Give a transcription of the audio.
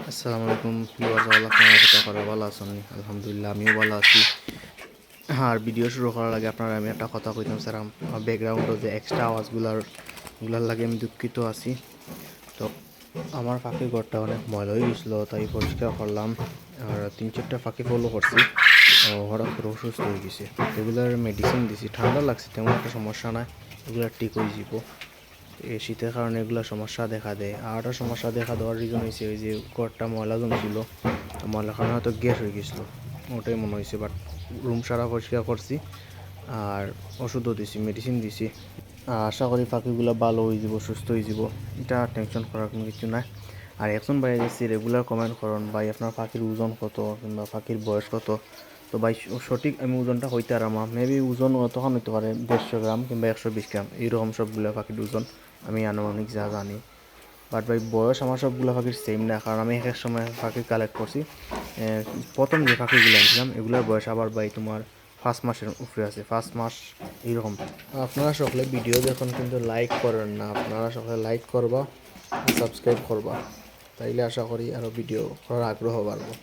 আসসালামু আলাইকুম ভিউয়ার্স, আপনারা আশা করা ভালো আছেন? আলহামদুলিল্লাহ আমিও ভালো আছি। আর ভিডিও শুরু করার আগে আপনারা আমি একটা কথা কইতাম স্যার, ব্যাকগ্রাউন্ডে যে এক্সট্রা আওয়াজগুলার লাগে আমি দুঃখিত আছি। তো আমার পাখির ঘরটা অনেক ময়লা হয়ে গেছিলো, তাই পরিষ্কার করলাম। আর 3-4টা পাখি ফলো করছি, হঠাৎ করে অসুস্থ হয়ে গেছে। এগুলার মেডিসিন দিছি, ঠান্ডা লাগছে, তেমন একটা সমস্যা নাই, এগুলো ঠিক হয়ে যাব। এই শীতের কারণে এগুলো সমস্যা দেখা দেয়। আর একটা সমস্যা দেখা দেওয়ার রিজন হয়েছে ওই যে ঘরটা ময়লা জমছিল, ময়লার কারণে হয়তো গ্যাস হয়ে গেছিলো, ওটাই মনে হয়েছে। বাট রুম সারা পরিষ্কার করছি আর ওষুধও দিছি, মেডিসিন দিছি। আশা করি পাখিগুলো ভালো হয়ে যাব, সুস্থ হয়ে যাব, এটা টেনশন করার কোনো কিছু নাই। আর এখন বাইরে গেছি, রেগুলার কমেন্ট করুন ভাই আপনার পাখির ওজন কত কিংবা পাখির বয়স কত। তো ভাই সঠিক আমি ওজনটা হইতে আর আমার মেবি ওজন তখন হইতে পারে 150 গ্রাম কিংবা 120 গ্রাম, এইরকম সবগুলো পাখির ওজন আমি আনুমানিক যা জানি। বাট ভাই বয়স আমার সবগুলো পাখির সেম না, কারণ আমি এক এক সময় পাখি কালেক্ট করছি। প্রথম যে পাখিগুলো আনছিলাম এগুলোর বয়স আবার ভাই তোমার 5 মাসের উপরে আছে, 5 মাস এইরকম। আপনারা সকলে ভিডিও দেখুন কিন্তু লাইক করেন না, আপনারা সকলে লাইক করবা, সাবস্ক্রাইব করবা, তাইলে আশা করি আরও ভিডিও করার আগ্রহ বাড়বো।